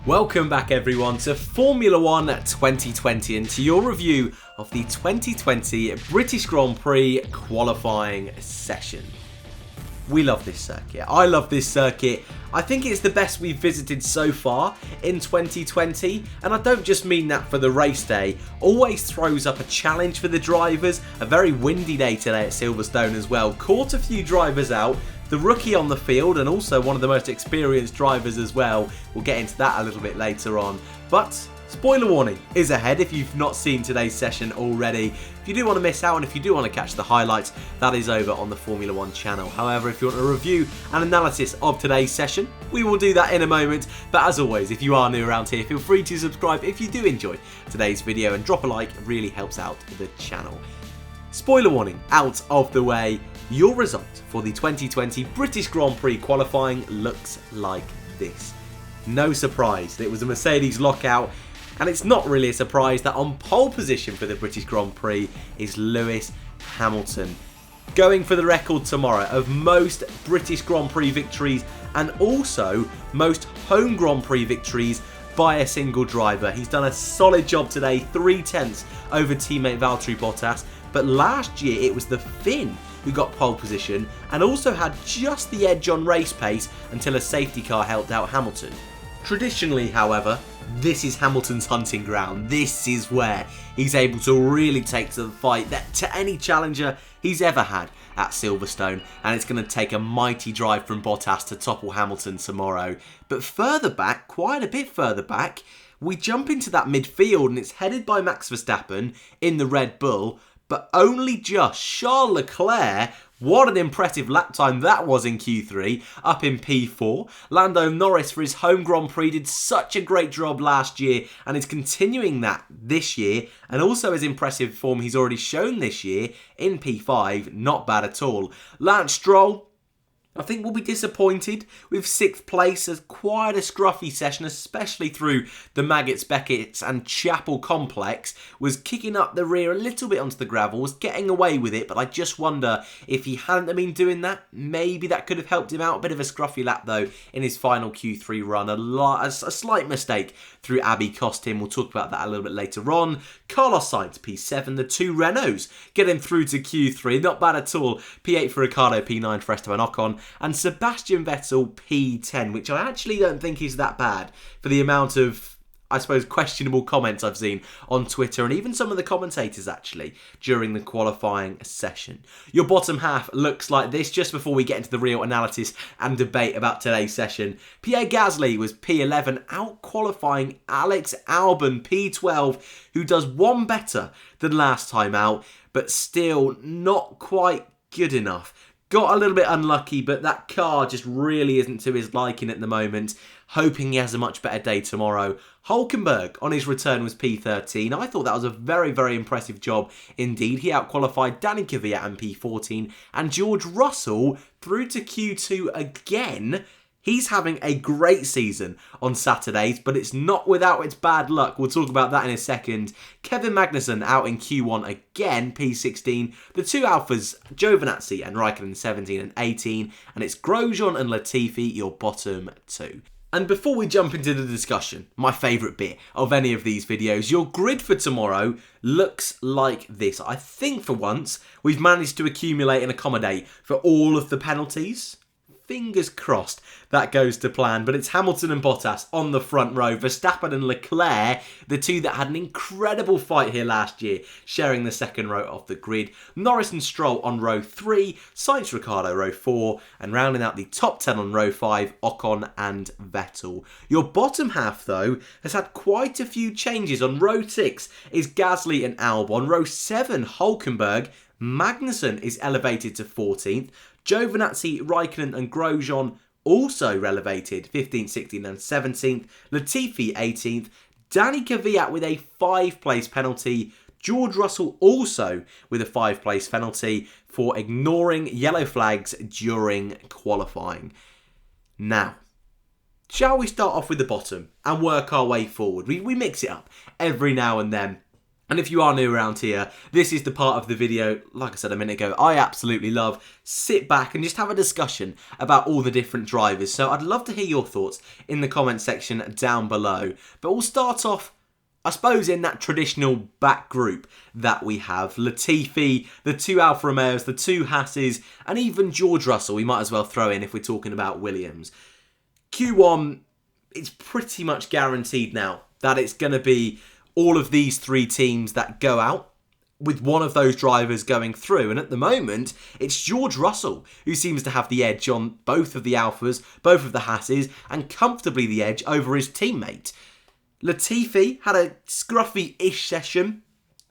Welcome back everyone to Formula 1 2020 and to your review of the 2020 British Grand Prix Qualifying session. We love this circuit. I love this circuit. I think it's the best we've visited so far in 2020, and I don't just mean that for the race day. Always throws up a challenge for the drivers. A very windy day today at Silverstone as well. Caught a few drivers out. The rookie on the field and also one of the most experienced drivers as well. We'll get into that a little bit later on. But spoiler warning is ahead if you've not seen today's session already. If you do want to miss out and if you do want to catch the highlights, that is over on the Formula 1 channel. However, if you want a review and analysis of today's session, we will do that in a moment. But as always, if you are new around here, feel free to subscribe if you do enjoy today's video and drop a like. It really helps out the channel. Spoiler warning out of the way. Your result for the 2020 British Grand Prix Qualifying looks like this. No surprise, it was a Mercedes lockout, and it's not really a surprise that on pole position for the British Grand Prix is Lewis Hamilton. Going for the record tomorrow of most British Grand Prix victories and also most home Grand Prix victories by a single driver. He's done a solid job today, 3/10 over teammate Valtteri Bottas, but last year it was the Finn who got pole position and also had just the edge on race pace until a safety car helped out Hamilton. Traditionally, however, this is Hamilton's hunting ground. This is where he's able to really take to the fight to any challenger he's ever had at Silverstone, and it's going to take a mighty drive from Bottas to topple Hamilton tomorrow. But further back, quite a bit further back, we jump into that midfield and it's headed by Max Verstappen in the Red Bull, but only just Charles Leclerc. What an impressive lap time that was in Q3, up in P4. Lando Norris for his home Grand Prix did such a great job last year and is continuing that this year, and also his impressive form he's already shown this year in P5, not bad at all. Lance Stroll, I think we'll be disappointed with 6th place as quite a scruffy session, especially through the Maggots, Beckett's and Chapel complex. Was kicking up the rear a little bit onto the gravel, was getting away with it, but I just wonder if he hadn't been doing that, maybe that could have helped him out. A bit of a scruffy lap though in his final Q3 run. A slight mistake through Abbey cost him. We'll talk about that a little bit later on. Carlos Sainz, P7, the two Renaults getting through to Q3, not bad at all. P8 for Ricciardo, P9 for Esteban Ocon, and Sebastian Vettel P10, which I actually don't think is that bad for the amount of, I suppose, questionable comments I've seen on Twitter and even some of the commentators actually during the qualifying session. Your bottom half looks like this just before we get into the real analysis and debate about today's session. Pierre Gasly was P11, out qualifying Alex Albon P12, who does one better than last time out, but still not quite good enough. Got a little bit unlucky, but that car just really isn't to his liking at the moment. Hoping he has a much better day tomorrow. Hulkenberg on his return was P13. I thought that was a very, very impressive job indeed. He outqualified Danny Kvyat in P14. And George Russell through to Q2 again. He's having a great season on Saturdays, but it's not without its bad luck. We'll talk about that in a second. Kevin Magnussen out in Q1 again, P16. The two Alphas, Giovinazzi and Raikkonen 17 and 18. And it's Grosjean and Latifi, your bottom two. And before we jump into the discussion, my favourite bit of any of these videos, your grid for tomorrow looks like this. I think for once, we've managed to accumulate and accommodate for all of the penalties. Fingers crossed that goes to plan, but it's Hamilton and Bottas on the front row. Verstappen and Leclerc, the two that had an incredible fight here last year, sharing the second row of the grid. Norris and Stroll on row 3, Sainz, Ricciardo row 4, and rounding out the top 10 on row 5, Ocon and Vettel. Your bottom half, though, has had quite a few changes. On row 6 is Gasly and Albon. Row 7, Hulkenberg. Magnussen is elevated to 14th. Giovinazzi, Raikkonen and Grosjean also relegated 15th, 16th and 17th. Latifi 18th. Danny Kvyat with a 5-place penalty. George Russell also with a 5-place penalty for ignoring yellow flags during qualifying. Now, shall we start off with the bottom and work our way forward? We mix it up every now and then. And if you are new around here, this is the part of the video, like I said a minute ago, I absolutely love. Sit back and just have a discussion about all the different drivers. So I'd love to hear your thoughts in the comment section down below. But we'll start off, I suppose, in that traditional back group that we have. Latifi, the 2 Alfa Romeos, the 2 Hasses, and even George Russell we might as well throw in if we're talking about Williams. Q1, it's pretty much guaranteed now that it's going to be all of these 3 teams that go out, with one of those drivers going through. And at the moment, it's George Russell who seems to have the edge on both of the Alphas, both of the Hasses, and comfortably the edge over his teammate. Latifi had a scruffy-ish session,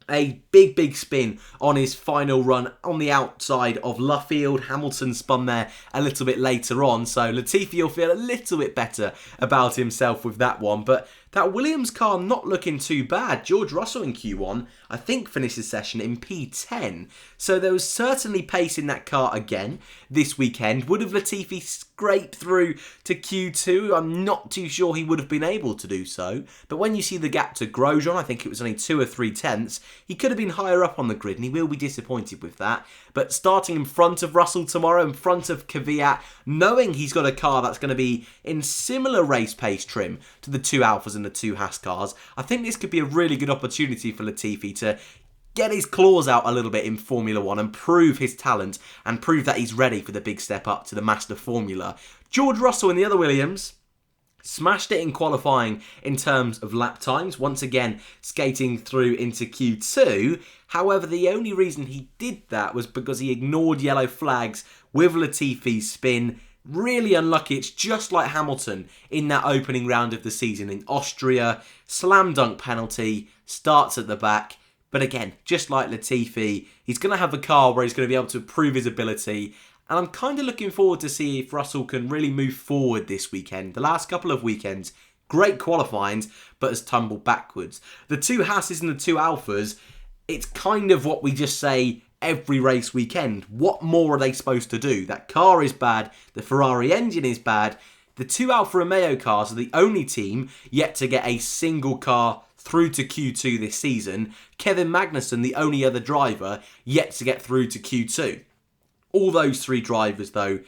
a big spin on his final run on the outside of Luffield. Hamilton spun there a little bit later on, so Latifi will feel a little bit better about himself with that one. But that Williams car not looking too bad. George Russell in Q1, I think, finished his session in P10. So there was certainly pace in that car again this weekend. Would have Latifi scraped through to Q2? I'm not too sure he would have been able to do so. But when you see the gap to Grosjean, I think it was only 2 or 3 tenths, he could have been higher up on the grid, and he will be disappointed with that. But starting in front of Russell tomorrow, in front of Kvyat, knowing he's got a car that's going to be in similar race pace trim to the 2 Alphas and the 2 Haas cars, I think this could be a really good opportunity for Latifi to get his claws out a little bit in Formula 1 and prove his talent and prove that he's ready for the big step up to the Master Formula. George Russell in the other Williams smashed it in qualifying in terms of lap times, once again skating through into Q2. However, the only reason he did that was because he ignored yellow flags with Latifi's spin. Really unlucky. It's just like Hamilton in that opening round of the season in Austria. Slam dunk penalty, starts at the back. But again, just like Latifi, he's going to have a car where he's going to be able to prove his ability. And I'm kind of looking forward to see if Russell can really move forward this weekend. The last couple of weekends, great qualifying, but has tumbled backwards. The 2 Hasses and the 2 Alphas, it's kind of what we just say every race weekend. What more are they supposed to do? That car is bad. The Ferrari engine is bad. The 2 Alfa Romeo cars are the only team yet to get a single car through to Q2 this season. Kevin Magnussen, the only other driver yet to get through to Q2. All those 3 drivers, though,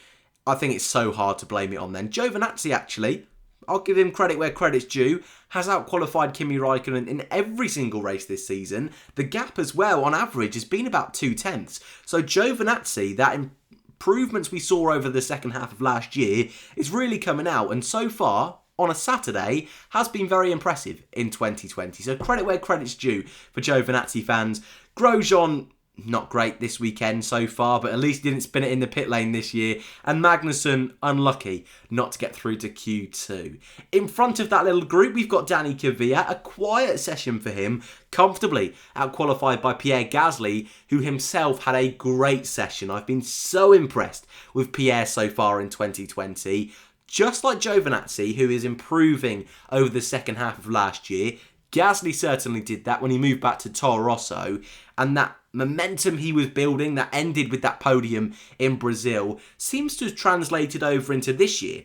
I think it's so hard to blame it on them. Giovinazzi, actually, I'll give him credit where credit's due, has outqualified Kimi Raikkonen in every single race this season. The gap as well, on average, has been about 2 tenths. So Giovinazzi, that improvements we saw over the second half of last year, is really coming out. And so far, on a Saturday, has been very impressive in 2020. So credit where credit's due for Giovinazzi fans. Grosjean, not great this weekend so far, but at least he didn't spin it in the pit lane this year. And Magnussen, unlucky not to get through to Q2. In front of that little group, we've got Danny Kvyat. A quiet session for him, comfortably outqualified by Pierre Gasly, who himself had a great session. I've been so impressed with Pierre so far in 2020. Just like Giovinazzi, who is improving over the second half of last year, Gasly certainly did that when he moved back to Toro Rosso, and that momentum he was building that ended with that podium in Brazil seems to have translated over into this year.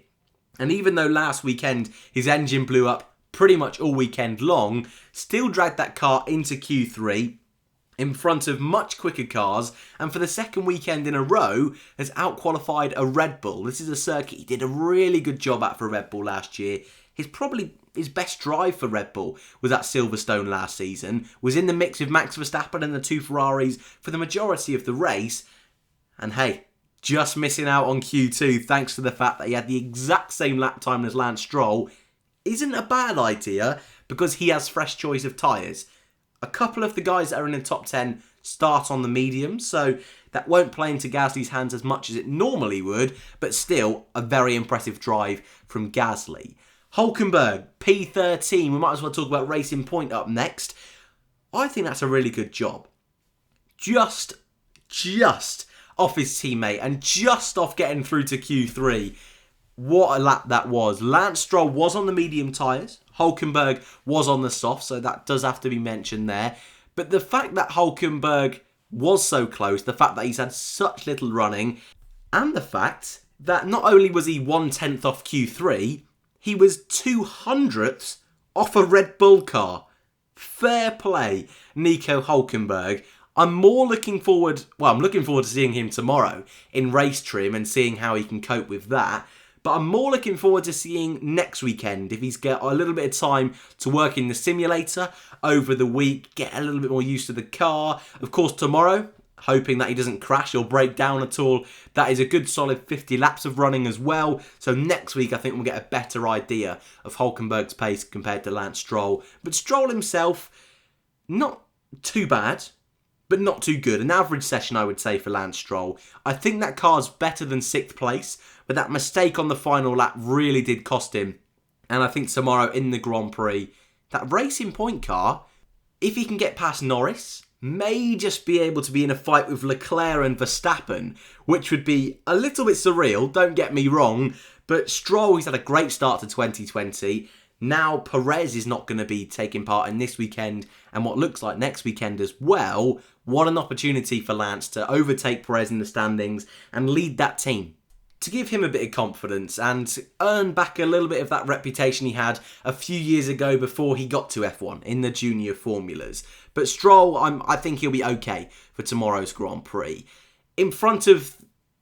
And even though last weekend his engine blew up pretty much all weekend long, still dragged that car into Q3 in front of much quicker cars, and for the second weekend in a row has outqualified a Red Bull. This is a circuit he did a really good job at for Red Bull last year. His best drive for Red Bull was at Silverstone last season, was in the mix with Max Verstappen and the 2 Ferraris for the majority of the race. And hey, just missing out on Q2 thanks to the fact that he had the exact same lap time as Lance Stroll isn't a bad idea because he has fresh choice of tyres. A couple of the guys that are in the top 10 start on the mediums, so that won't play into Gasly's hands as much as it normally would, but still a very impressive drive from Gasly. Hulkenberg, P13, we might as well talk about Racing Point up next. I think that's a really good job. Just off his teammate and just off getting through to Q3. What a lap that was. Lance Stroll was on the medium tyres. Hulkenberg was on the soft, so that does have to be mentioned there. But the fact that Hulkenberg was so close, the fact that he's had such little running, and the fact that not only was he 1/10 off Q3, he was 200ths off a Red Bull car. Fair play, Nico Hülkenberg. I'm looking forward to seeing him tomorrow in race trim and seeing how he can cope with that. But I'm more looking forward to seeing next weekend if he's got a little bit of time to work in the simulator over the week, get a little bit more used to the car. Of course, tomorrow, hoping that he doesn't crash or break down at all. That is a good solid 50 laps of running as well. So next week, I think we'll get a better idea of Hülkenberg's pace compared to Lance Stroll. But Stroll himself, not too bad, but not too good. An average session, I would say, for Lance Stroll. I think that car's better than 6th place, but that mistake on the final lap really did cost him. And I think tomorrow in the Grand Prix, that racing point car, if he can get past Norris, may just be able to be in a fight with Leclerc and Verstappen, which would be a little bit surreal, don't get me wrong, but Stroll, he's had a great start to 2020. Now Perez is not going to be taking part in this weekend and what looks like next weekend as well. What an opportunity for Lance to overtake Perez in the standings and lead that team. To give him a bit of confidence and earn back a little bit of that reputation he had a few years ago before he got to F1 in the junior formulas. But Stroll, I think he'll be okay for tomorrow's Grand Prix. In front of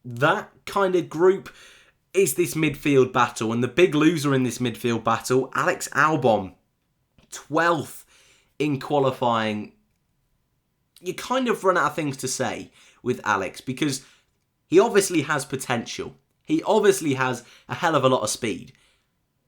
that kind of group is this midfield battle, and the big loser in this midfield battle, Alex Albon, 12th in qualifying. You kind of run out of things to say with Alex because he obviously has potential. He obviously has a hell of a lot of speed.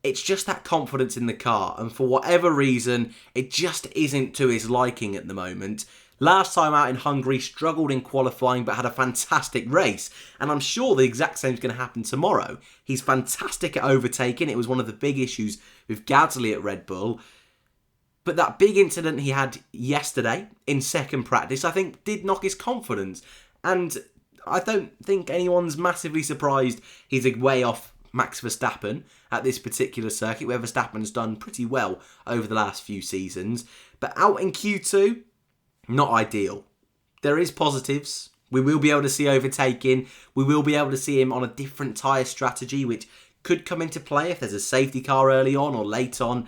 It's just that confidence in the car, and for whatever reason, it just isn't to his liking at the moment. Last time out in Hungary, struggled in qualifying but had a fantastic race, and I'm sure the exact same is going to happen tomorrow. He's fantastic at overtaking. It was one of the big issues with Gasly at Red Bull. But that big incident he had yesterday in second practice, I think, did knock his confidence. And I don't think anyone's massively surprised he's way off Max Verstappen at this particular circuit, where Verstappen's done pretty well over the last few seasons. But out in Q2, not ideal. There is positives. We will be able to see overtaking. We will be able to see him on a different tyre strategy, which could come into play if there's a safety car early on or late on.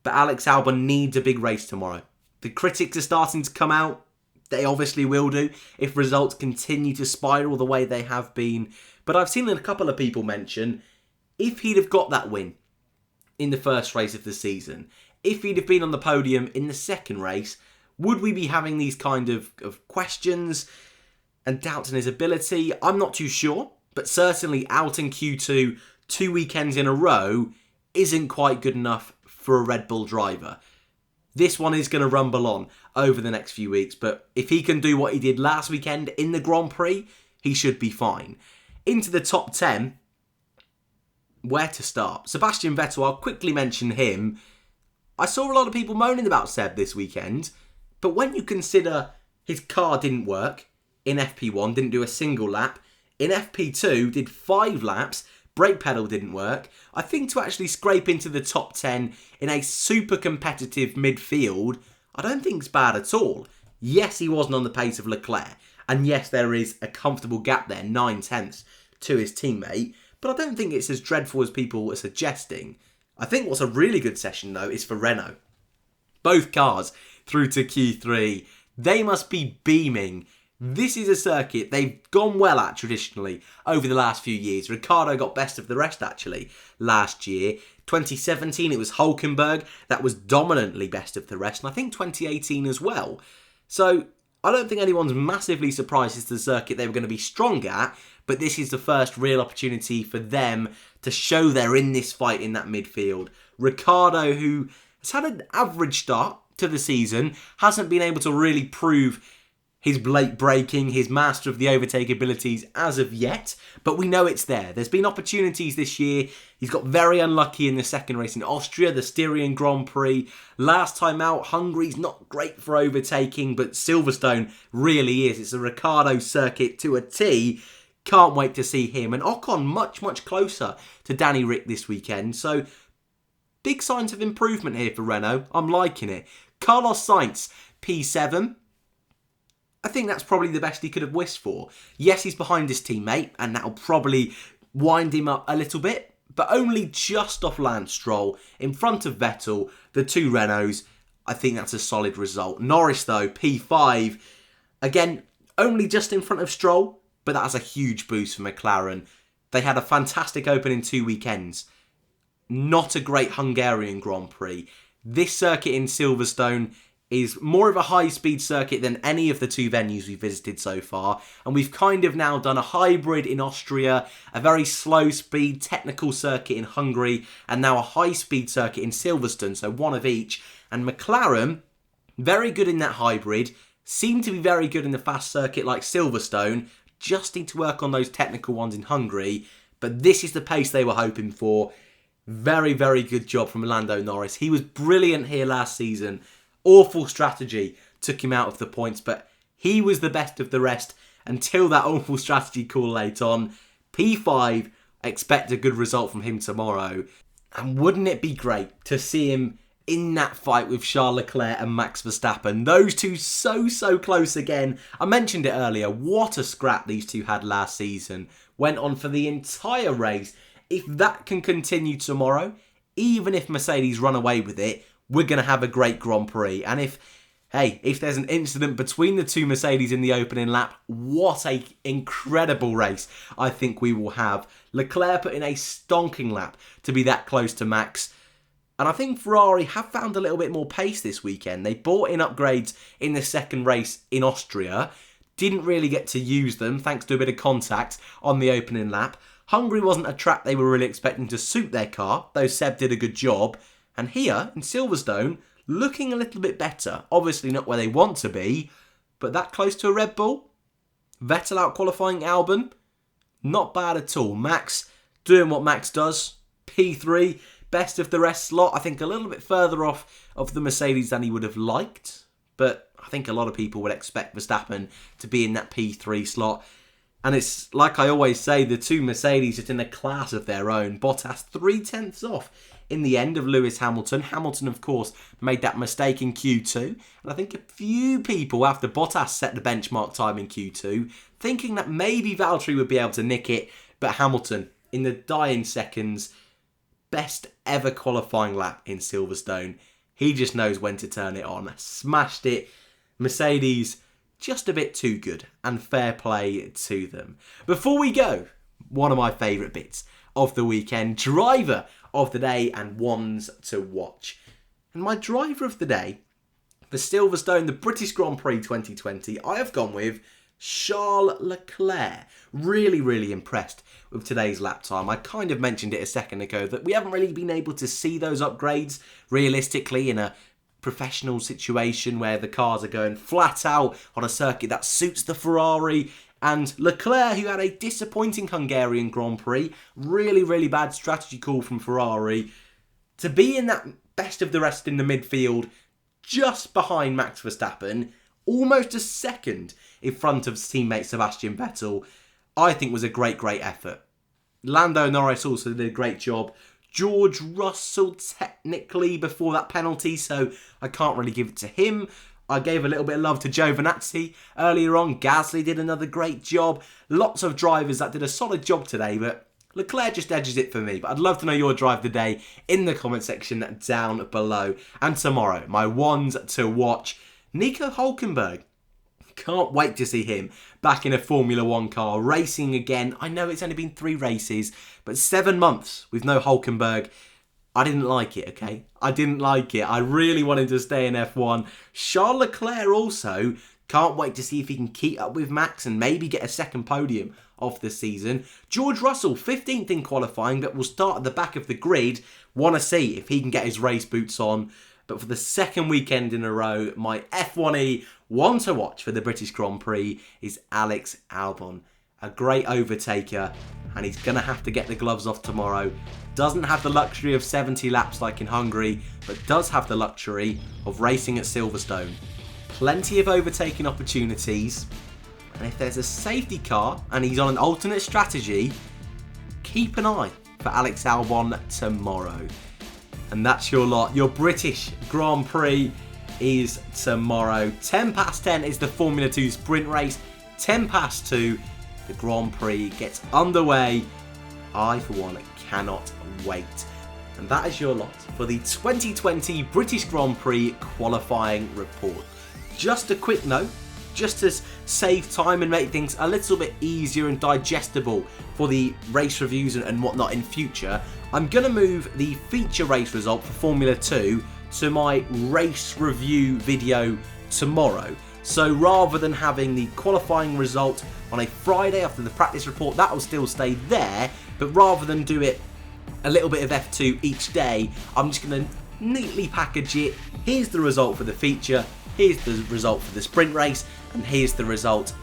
But Alex Albon needs a big race tomorrow. The critics are starting to come out. They obviously will do if results continue to spiral the way they have been. But I've seen a couple of people mention if he'd have got that win in the first race of the season, if he'd have been on the podium in the second race, would we be having these kind of questions and doubts in his ability? I'm not too sure, but certainly out in Q2, 2 weekends in a row, isn't quite good enough for a Red Bull driver. This one is going to rumble on over the next few weeks, but if he can do what he did last weekend in the Grand Prix, he should be fine. Into the top 10, where to start? Sebastian Vettel, I'll quickly mention him. I saw a lot of people moaning about Seb this weekend, but when you consider his car didn't work in FP1, didn't do a single lap, in FP2 did 5 laps, brake pedal didn't work, I think to actually scrape into the top 10 in a super competitive midfield, I don't think it's bad at all. Yes, he wasn't on the pace of Leclerc, and yes, there is a comfortable gap there, 9/10 to his teammate, but I don't think it's as dreadful as people are suggesting. I think what's a really good session, though, is for Renault. Both cars through to Q3, they must be beaming. This is a circuit they've gone well at traditionally over the last few years. Ricciardo got best of the rest, actually, last year. 2017, it was Hülkenberg that was dominantly best of the rest, and I think 2018 as well. So I don't think anyone's massively surprised it's the circuit they were going to be strong at, but this is the first real opportunity for them to show they're in this fight in that midfield. Ricciardo, who has had an average start to the season, hasn't been able to really prove his late braking, his master of the overtake abilities as of yet, but we know it's there. There's been opportunities this year. He's got very unlucky in the second race in Austria, the Styrian Grand Prix. Last time out, Hungary's not great for overtaking, but Silverstone really is. It's a Ricciardo circuit to a T. Can't wait to see him. And Ocon much, much closer to Danny Rick this weekend. So big signs of improvement here for Renault. I'm liking it. Carlos Sainz, P7. I think that's probably the best he could have wished for. Yes, he's behind his teammate, and that'll probably wind him up a little bit, but only just off Lance Stroll, in front of Vettel, the two Renaults. I think that's a solid result. Norris, though, P5. Again, only just in front of Stroll, but that's a huge boost for McLaren. They had a fantastic opening 2 weekends. Not a great Hungarian Grand Prix. This circuit in Silverstone is more of a high-speed circuit than any of the 2 venues we've visited so far. And we've kind of now done a hybrid in Austria, a very slow-speed technical circuit in Hungary, and now a high-speed circuit in Silverstone, so one of each. And McLaren, very good in that hybrid, seem to be very good in the fast circuit like Silverstone, just need to work on those technical ones in Hungary. But this is the pace they were hoping for. Very, very good job from Lando Norris. He was brilliant here last season. Awful strategy took him out of the points, but he was the best of the rest until that awful strategy call late on. P5, expect a good result from him tomorrow. And wouldn't it be great to see him in that fight with Charles Leclerc and Max Verstappen? Those two so close again. I mentioned it earlier. What a scrap these two had last season. Went on for the entire race. If that can continue tomorrow, even if Mercedes run away with it, we're going to have a great Grand Prix. And if there's an incident between the two Mercedes in the opening lap, what a incredible race I think we will have. Leclerc put in a stonking lap to be that close to Max. And I think Ferrari have found a little bit more pace this weekend. They bought in upgrades in the second race in Austria. Didn't really get to use them thanks to a bit of contact on the opening lap. Hungary wasn't a track they were really expecting to suit their car, though Seb did a good job. And here, in Silverstone, looking a little bit better. Obviously not where they want to be, but that close to a Red Bull. Vettel out qualifying Albon. Not bad at all. Max doing what Max does. P3, best of the rest slot. I think a little bit further off of the Mercedes than he would have liked. But I think a lot of people would expect Verstappen to be in that P3 slot. And it's like I always say, the two Mercedes are in a class of their own. Bottas 3/10 off in the end of Lewis Hamilton. Hamilton, of course, made that mistake in Q2. And I think a few people, after Bottas set the benchmark time in Q2, thinking that maybe Valtteri would be able to nick it. But Hamilton, in the dying seconds, best ever qualifying lap in Silverstone. He just knows when to turn it on. Smashed it. Mercedes, just a bit too good, and fair play to them. Before we go, one of my favourite bits of the weekend, driver of the day and ones to watch. And my driver of the day for Silverstone, the British Grand Prix 2020, I have gone with Charles Leclerc. Really impressed with today's lap time. I kind of mentioned it a second ago that we haven't really been able to see those upgrades realistically in a professional situation where the cars are going flat out on a circuit that suits the Ferrari. And Leclerc, who had a disappointing Hungarian Grand Prix, really bad strategy call from Ferrari, to be in that best of the rest in the midfield, just behind Max Verstappen, almost a second in front of teammate Sebastian Vettel, I think was a great effort. Lando Norris also did a great job. George Russell technically before that penalty, so I can't really give it to him. I gave a little bit of love to Giovinazzi earlier on. Gasly did another great job. Lots of drivers that did a solid job today, but Leclerc just edges it for me. But I'd love to know your drive of the day in the comment section down below. And tomorrow, my ones to watch, Nico Hülkenberg. Can't wait to see him back in a Formula 1 car, racing again. I know it's only been 3 races, but 7 months with no Hülkenberg. I didn't like it, okay? I didn't like it. I really wanted to stay in F1. Charles Leclerc also, can't wait to see if he can keep up with Max and maybe get a second podium of the season. George Russell, 15th in qualifying, but will start at the back of the grid. Want to see if he can get his race boots on. But for the second weekend in a row, my F1E one to watch for the British Grand Prix is Alex Albon. A great overtaker, and he's going to have to get the gloves off tomorrow. Doesn't have the luxury of 70 laps like in Hungary, but does have the luxury of racing at Silverstone. Plenty of overtaking opportunities, and if there's a safety car and he's on an alternate strategy, keep an eye for Alex Albon tomorrow. And that's your lot. Your British Grand Prix is tomorrow. 10 past 10 is the Formula 2 sprint race. 10 past 2, the Grand Prix gets underway. I, for one, cannot wait. And that is your lot for the 2020 British Grand Prix qualifying report. Just a quick note, just to save time and make things a little bit easier and digestible for the race reviews and whatnot in future, I'm going to move the feature race result for Formula 2 to my race review video tomorrow. So rather than having the qualifying result on a Friday after the practice report, that will still stay there, but rather than do it a little bit of F2 each day, I'm just going to neatly package it. Here's the result for the feature, here's the result for the sprint race, and here's the result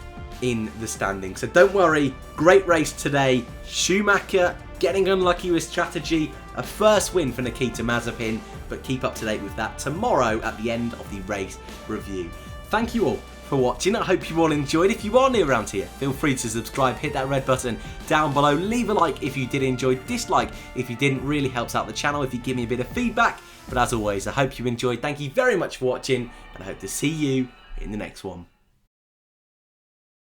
in the standings. So don't worry, great race today. Schumacher getting unlucky with strategy, a first win for Nikita Mazepin, but keep up to date with that tomorrow at the end of the race review. Thank you all for watching. I hope you all enjoyed. If you are new around here, feel free to subscribe, hit that red button down below, leave a like if you did enjoy, dislike if you didn't, really helps out the channel if you give me a bit of feedback. But as always, I hope you enjoyed. Thank you very much for watching, and I hope to see you in the next one.